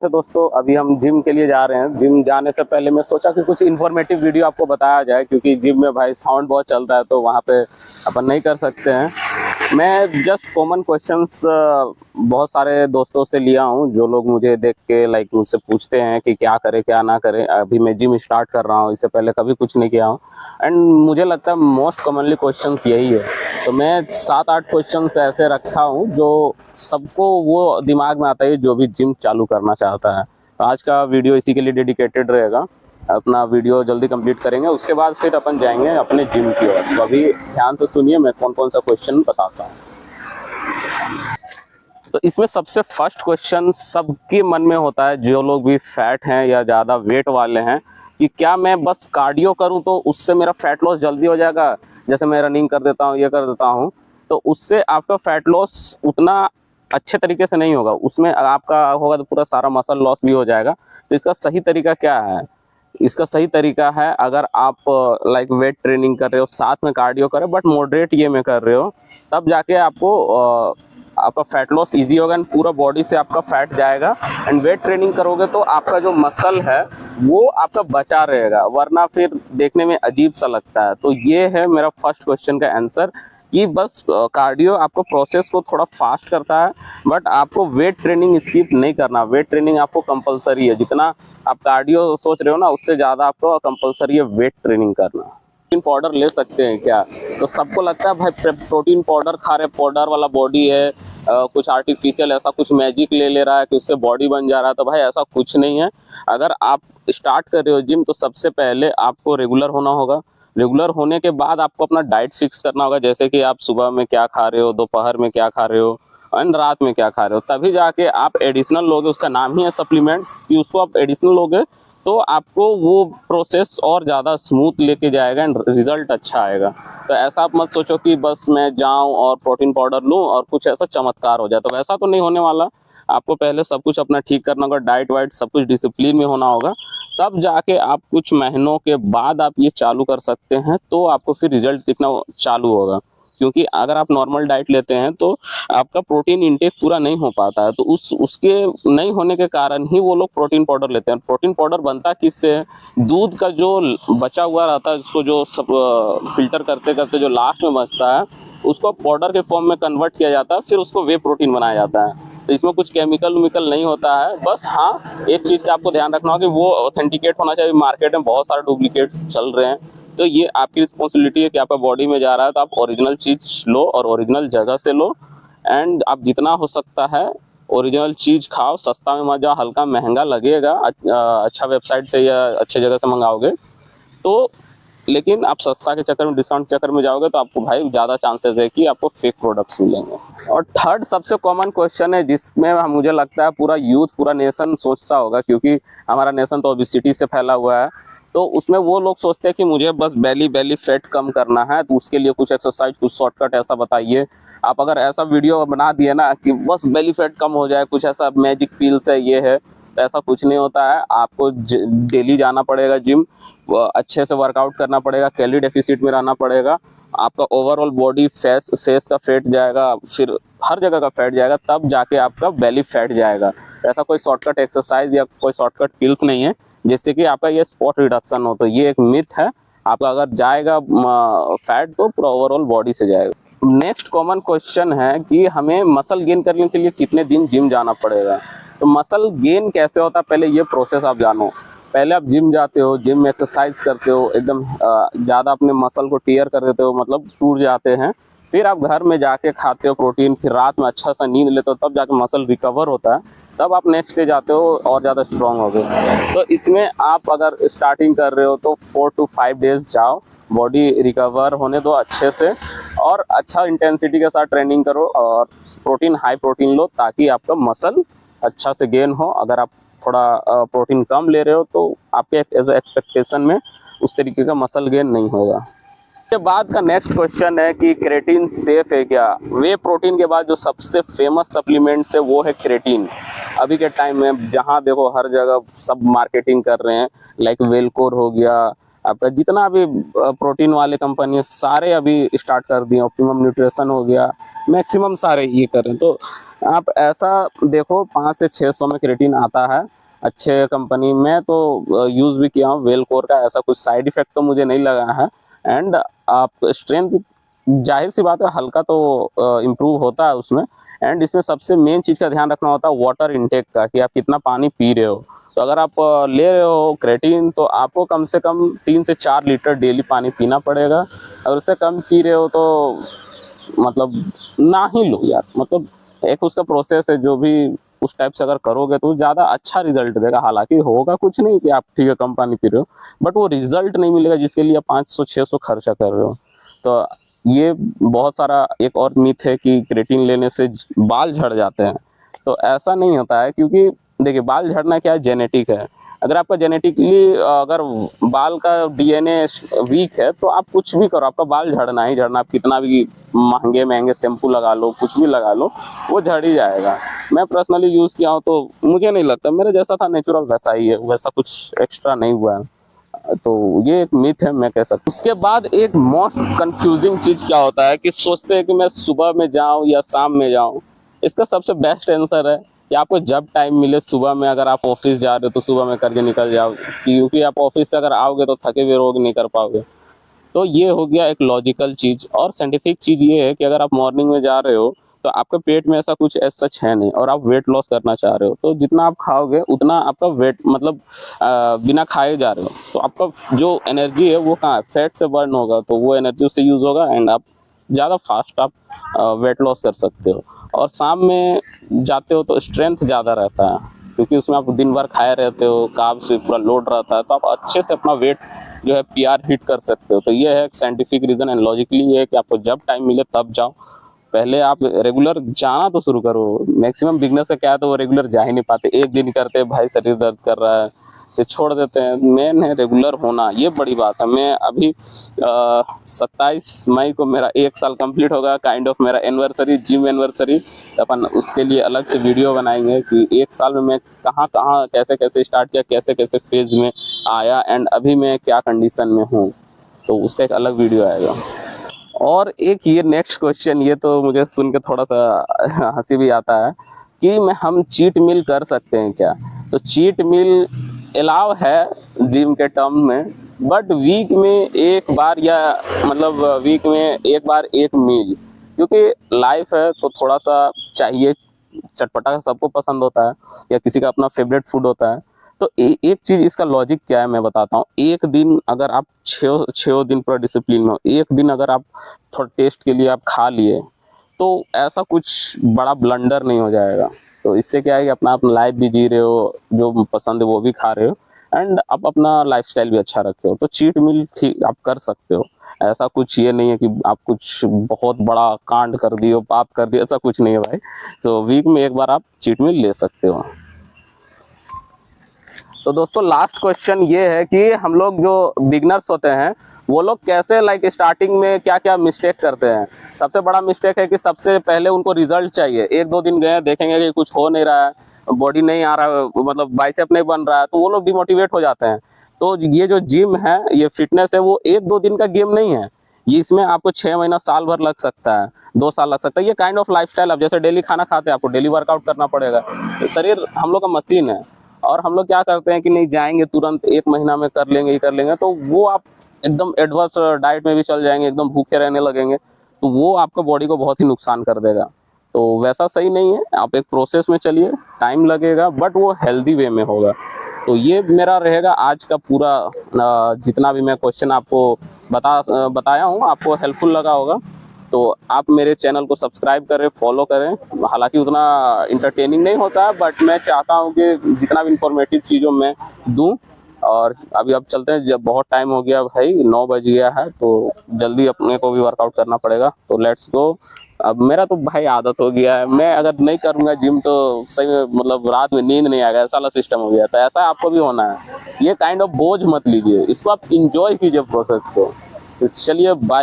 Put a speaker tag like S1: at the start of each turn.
S1: तो दोस्तों अभी हम जिम के लिए जा रहे हैं। जिम जाने से पहले मैं सोचा कि कुछ इन्फॉर्मेटिव वीडियो आपको बताया जाए, क्योंकि जिम में भाई साउंड बहुत चलता है तो वहाँ पे अपन नहीं कर सकते हैं। मैं जस्ट कॉमन क्वेश्चंस बहुत सारे दोस्तों से लिया हूँ, जो लोग मुझे देख के लाइक मुझसे पूछते हैं कि क्या करें क्या ना करें। अभी मैं जिम स्टार्ट कर रहा हूँ, इससे पहले कभी कुछ नहीं किया हूँ एंड मुझे लगता है मोस्ट कॉमनली क्वेश्चंस यही है। तो मैं 7-8 क्वेश्चंस ऐसे रखा हूँ जो सबको वो दिमाग में आता है जो भी जिम चालू करना चाहता है। तो आज का वीडियो इसी के लिए डेडिकेटेड रहेगा। अपना वीडियो जल्दी कंप्लीट करेंगे, उसके बाद फिर अपन जाएंगे अपने जिम की ओर। तो अभी ध्यान से सुनिए, मैं कौन कौन सा क्वेश्चन बताता हूँ। तो इसमें सबसे फर्स्ट क्वेश्चन सबके मन में होता है, जो लोग भी फैट हैं या ज़्यादा वेट वाले हैं, कि क्या मैं बस कार्डियो करूं तो उससे मेरा फैट लॉस जल्दी हो जाएगा। जैसे मैं रनिंग कर देता हूं, ये कर देता हूं, तो उससे आपका फैट लॉस उतना अच्छे तरीके से नहीं होगा। उसमें आपका होगा तो पूरा सारा मसल लॉस भी हो जाएगा। तो इसका सही तरीका क्या है? इसका सही तरीका है, अगर आप लाइक वेट ट्रेनिंग कर रहे हो साथ में कार्डियो कर रहे हो बट मॉडरेट ये में कर रहे हो, तब जाके आपको आपका फैट लॉस इजी होगा एंड पूरा बॉडी से आपका फैट जाएगा। एंड वेट ट्रेनिंग करोगे तो आपका जो मसल है वो आपका बचा रहेगा, वरना फिर देखने में अजीब सा लगता है। तो ये है मेरा फर्स्ट क्वेश्चन का आंसर, कि बस कार्डियो आपको प्रोसेस को थोड़ा फास्ट करता है, बट आपको वेट ट्रेनिंग स्किप नहीं करना। वेट ट्रेनिंग आपको कंपलसरी है। जितना आप कार्डियो सोच रहे हो ना, उससे ज़्यादा आपको कंपलसरी है वेट ट्रेनिंग करना। प्रोटीन पाउडर ले सकते हैं क्या? तो सबको लगता है भाई प्रोटीन पाउडर खा रहे, पाउडर वाला बॉडी है, कुछ आर्टिफिशियल ऐसा कुछ मैजिक ले रहा है कि उससे बॉडी बन जा रहा है। तो भाई ऐसा कुछ नहीं है। अगर आप स्टार्ट कर रहे हो जिम, तो सबसे पहले आपको रेगुलर होना होगा। रेगुलर होने के बाद आपको अपना डाइट फिक्स करना होगा, जैसे कि आप सुबह में क्या खा रहे हो, दोपहर में क्या खा रहे हो एंड रात में क्या खा रहे हो। तभी जाके आप एडिशनल लोगे, उसका नाम ही है सप्लीमेंट्स, कि उसको आप एडिशनल लोगे तो आपको वो प्रोसेस और ज़्यादा स्मूथ लेके जाएगा एंड रिजल्ट अच्छा आएगा। तो ऐसा आप मत सोचो कि बस मैं जाऊं और प्रोटीन पाउडर लूं और कुछ ऐसा चमत्कार हो जाए, तो वैसा तो नहीं होने वाला। आपको पहले सब कुछ अपना ठीक करना होगा, डाइट वाइट सब कुछ डिसिप्लिन में होना होगा, तब जाके आप कुछ महीनों के बाद आप ये चालू कर सकते हैं। तो आपको फिर रिजल्ट दिखना चालू होगा, क्योंकि अगर आप नॉर्मल डाइट लेते हैं तो आपका प्रोटीन इंटेक पूरा नहीं हो पाता है। तो उसके नहीं होने के कारण ही वो लोग प्रोटीन पाउडर लेते हैं। प्रोटीन पाउडर बनता किससे है? दूध का जो बचा हुआ रहता है, उसको जो सब फिल्टर करते करते जो लास्ट में बचता है, उसको पाउडर के फॉर्म में कन्वर्ट किया जाता है, फिर उसको वे प्रोटीन बनाया जाता है। तो इसमें कुछ केमिकल नहीं होता है। बस हाँ, एक चीज़ का आपको ध्यान रखना होगा कि वो ऑथेंटिकेट होना चाहिए। मार्केट में बहुत सारे डुप्लीकेट्स चल रहे हैं, तो ये आपकी रिस्पॉन्सिबिलिटी है कि आपका बॉडी में जा रहा है तो आप ओरिजिनल चीज़ लो और ओरिजिनल जगह से लो। एंड आप जितना हो सकता है ओरिजिनल चीज़ खाओ, सस्ता में मत जाओ। हल्का महंगा लगेगा, अच्छा वेबसाइट से या अच्छे जगह से मंगाओगे तो, लेकिन आप सस्ता के चक्कर में, डिस्काउंट के चक्कर में जाओगे तो आपको भाई ज़्यादा चांसेस है कि आपको फेक प्रोडक्ट्स मिलेंगे। और थर्ड सबसे कॉमन क्वेश्चन है, जिसमें मुझे लगता है पूरा यूथ, पूरा नेशन सोचता होगा, क्योंकि हमारा नेशन तो ओबेसिटी से फैला हुआ है। तो उसमें वो लोग सोचते हैं कि मुझे बस बेली फैट कम करना है, तो उसके लिए कुछ एक्सरसाइज, कुछ शॉर्टकट ऐसा बताइए। आप अगर ऐसा वीडियो बना दिए ना कि बस बेली फैट कम हो जाए, कुछ ऐसा मैजिक पिल्स है, ये है, तो ऐसा कुछ नहीं होता है। आपको डेली जाना पड़ेगा जिम, अच्छे से वर्कआउट करना पड़ेगा, कैलोरी डेफिसिट में रहना पड़ेगा। आपका ओवरऑल बॉडी फेस का फैट जाएगा, फिर हर जगह का फैट जाएगा, तब जाके आपका बेली फैट जाएगा। ऐसा कोई शॉर्टकट एक्सरसाइज या कोई शॉर्टकट पिल्स नहीं है जिससे कि आपका ये स्पॉट रिडक्शन हो। तो ये एक मिथ है। आपका अगर जाएगा फैट तो पूरा ओवरऑल बॉडी से जाएगा। नेक्स्ट कॉमन क्वेश्चन है कि हमें मसल गेन करने के लिए कितने दिन जिम जाना पड़ेगा। तो मसल गेन कैसे होता है, पहले ये प्रोसेस आप जानो। पहले आप जिम जाते हो, जिम में एक्सरसाइज करते हो, एकदम ज़्यादा अपने मसल को टीयर कर देते हो, मतलब टूट जाते हैं। फिर आप घर में जाके खाते हो प्रोटीन, फिर रात में अच्छा सा नींद लेते हो, तब जाके मसल रिकवर होता है। तब आप नेक्स्ट डे जाते हो और ज़्यादा स्ट्रॉन्ग हो गए। तो इसमें आप अगर स्टार्टिंग कर रहे हो तो 4 to 5 डेज जाओ, बॉडी रिकवर होने दो अच्छे से, और अच्छा इंटेंसिटी के साथ ट्रेनिंग करो और प्रोटीन, हाई प्रोटीन लो, ताकि आपका मसल अच्छा से गेन हो। अगर आप थोड़ा प्रोटीन कम ले रहे हो तो आपके एज एक्सपेक्टेशन में उस तरीके का मसल गेन नहीं होगा। के बाद का नेक्स्ट क्वेश्चन है कि क्रेटीन सेफ है क्या? वे प्रोटीन के बाद जो सबसे फेमस सप्लीमेंट्स है वो है क्रेटीन। अभी के टाइम में जहाँ देखो हर जगह सब मार्केटिंग कर रहे हैं, लाइक वेलकोर हो गया, आपका जितना भी प्रोटीन वाले कंपनी है सारे अभी स्टार्ट कर दिए, ऑप्टिमम न्यूट्रिशन हो गया, मैक्सिमम सारे ये कर रहे हैं। तो आप ऐसा देखो 500 से 600 में क्रेटीन आता है अच्छे कंपनी में, तो यूज़ भी किया हूँ वेलकोर का, ऐसा कुछ साइड इफेक्ट तो मुझे नहीं लगा है। एंड आप स्ट्रेंथ जाहिर सी बात है हल्का तो इम्प्रूव होता है उसमें। एंड इसमें सबसे मेन चीज़ का ध्यान रखना होता है वाटर इनटेक का, कि आप कितना पानी पी रहे हो। तो अगर आप ले रहे हो क्रेटीन तो आपको कम से कम 3 से 4 लीटर डेली पानी पीना पड़ेगा। अगर उससे कम पी रहे हो तो मतलब ना ही लो यार, मतलब एक उसका प्रोसेस है, जो भी उस टाइप से अगर करोगे तो ज़्यादा अच्छा रिजल्ट देगा। हालांकि होगा कुछ नहीं कि आप ठीक है कम पानी पी रहे हो, बट वो रिजल्ट नहीं मिलेगा जिसके लिए आप 500-600 खर्चा कर रहे हो। तो ये बहुत सारा एक और मिथ है कि क्रेटीन लेने से बाल झड़ जाते हैं। तो ऐसा नहीं होता है, क्योंकि देखिए बाल झड़ना क्या है, जेनेटिक है। अगर आपका जेनेटिकली अगर बाल का डीएनए वीक है तो आप कुछ भी करो आपका बाल झड़ना ही झड़ना। आप कितना भी महंगे महंगे शैम्पू लगा लो, कुछ भी लगा लो, वो झड़ ही जाएगा। मैं पर्सनली यूज़ किया हूँ तो मुझे नहीं लगता, मेरे जैसा था नेचुरल वैसा ही है, वैसा कुछ एक्स्ट्रा नहीं हुआ है। तो ये एक मिथ है मैं कह सकता हूँ। उसके बाद एक मोस्ट कंफ्यूजिंग चीज़ क्या होता है कि सोचते हैं कि मैं सुबह में जाऊँ या शाम में जाऊँ। इसका सबसे बेस्ट आंसर है कि आपको जब टाइम मिले सुबह में, अगर आप ऑफिस जा रहे हो तो सुबह में करके निकल जाओ, क्योंकि आप ऑफिस से अगर आओगे तो थके हुए रहोगे, नहीं कर पाओगे। तो ये हो गया एक लॉजिकल चीज़। और साइंटिफिक चीज़ ये है कि अगर आप मॉर्निंग में जा रहे हो तो आपके पेट में ऐसा कुछ एज सच है नहीं, और आप वेट लॉस करना चाह रहे हो, तो जितना आप खाओगे उतना आपका वेट मतलब बिना खाए जा रहे हो तो आपका जो एनर्जी है वो कहाँ है, फैट से बर्न होगा, तो वो एनर्जी उससे यूज़ होगा एंड आप ज़्यादा फास्ट आप वेट लॉस कर सकते हो। और शाम में जाते हो तो स्ट्रेंथ ज़्यादा रहता है, क्योंकि उसमें आप दिन भर खाए रहते हो, कार्ब से पूरा लोड रहता है, तो आप अच्छे से अपना वेट जो है पीआर हिट कर सकते हो। तो ये है एक साइंटिफिक रीज़न एंड लॉजिकली ये है कि आपको जब टाइम मिले तब जाओ। पहले आप रेगुलर जाना तो शुरू करो। मैक्सिमम बिगनर से क्या है तो वो रेगुलर जा ही नहीं पाते, एक दिन करते हैं भाई शरीर दर्द कर रहा है फिर छोड़ देते हैं। मेन है रेगुलर होना, ये बड़ी बात है। मैं अभी 27 मई को मेरा 1 साल कंप्लीट होगा, काइंड ऑफ मेरा एनिवर्सरी, जिम एनिवर्सरी। अपन उसके लिए अलग से वीडियो बनाएंगे कि 1 साल में मैं कहाँ कहाँ कैसे कैसे स्टार्ट किया, कैसे कैसे फेज में आया एंड अभी मैं क्या कंडीशन में हूँ, तो उसका एक अलग वीडियो आएगा। और एक ये नेक्स्ट क्वेश्चन, ये तो मुझे सुन के थोड़ा सा हंसी भी आता है कि मैं हम चीट मील कर सकते हैं क्या। तो चीट मील अलाउ है जिम के टर्म में, बट वीक में एक बार या मतलब वीक में एक बार एक मील, क्योंकि लाइफ है तो थोड़ा सा चाहिए, चटपटा सबको पसंद होता है या किसी का अपना फेवरेट फूड होता है। तो एक चीज़ इसका लॉजिक क्या है मैं बताता हूँ। एक दिन अगर आप छः दिन पूरा डिसिप्लिन में हो, एक दिन अगर आप थोड़ा टेस्ट के लिए आप खा लिए तो ऐसा कुछ बड़ा ब्लंडर नहीं हो जाएगा। तो इससे क्या है कि अपना लाइफ भी जी रहे हो, जो पसंद है वो भी खा रहे हो एंड आप अपना लाइफस्टाइल भी अच्छा रखे हो। तो चीट मील ठीक आप कर सकते हो, ऐसा कुछ ये नहीं है कि आप कुछ बहुत बड़ा कांड कर दिए, पाप कर दिए, ऐसा कुछ नहीं है भाई। तो वीक में एक बार आप चीट मील ले सकते हो। तो दोस्तों लास्ट क्वेश्चन ये है कि हम लोग जो बिगनर्स होते हैं वो लोग कैसे लाइक स्टार्टिंग में क्या क्या मिस्टेक करते हैं। सबसे बड़ा मिस्टेक है कि सबसे पहले उनको रिजल्ट चाहिए। 1-2 दिन गए देखेंगे कि कुछ हो नहीं रहा है, बॉडी नहीं आ रहा है, मतलब बाइसेप नहीं बन रहा है, तो वो लोग डिमोटिवेट हो जाते हैं। तो ये जो जिम है, ये फिटनेस है, वो 1-2 दिन का गेम नहीं है। ये इसमें आपको 6 महीना साल भर लग सकता है, 2 साल लग सकता है। ये काइंड ऑफ लाइफस्टाइल, अब जैसे डेली खाना खाते हैं आपको डेली वर्कआउट करना पड़ेगा। शरीर हम लोग का मशीन है, और हम लोग क्या करते हैं कि नहीं जाएंगे तुरंत 1 महीना में कर लेंगे ही कर लेंगे, तो वो आप एकदम एडवर्स डाइट में भी चल जाएंगे, एकदम भूखे रहने लगेंगे, तो वो आपका बॉडी को बहुत ही नुकसान कर देगा। तो वैसा सही नहीं है, आप एक प्रोसेस में चलिए, टाइम लगेगा बट वो हेल्दी वे में होगा। तो ये मेरा रहेगा आज का पूरा जितना भी मैं क्वेश्चन आपको बताया हूँ, आपको हेल्पफुल लगा होगा। तो आप मेरे चैनल को सब्सक्राइब करें, फॉलो करें। हालांकि उतना इंटरटेनिंग नहीं होता है, बट मैं चाहता हूं कि जितना भी इंफॉर्मेटिव चीज़ों में दूं। और अभी अब चलते हैं, जब बहुत टाइम हो गया भाई, 9 बज गया है, तो जल्दी अपने को भी वर्कआउट करना पड़ेगा। तो लेट्स गो। अब मेरा तो भाई आदत हो गया है, मैं अगर नहीं करूँगा जिम तो सही में मतलब रात में नींद नहीं आएगा, ऐसा वाला सिस्टम हो गया। तो ऐसा आपको भी होना है। ये काइंड ऑफ बोझ मत लीजिए, इसको आप इंजॉय कीजिए प्रोसेस को। तो चलिए बाय।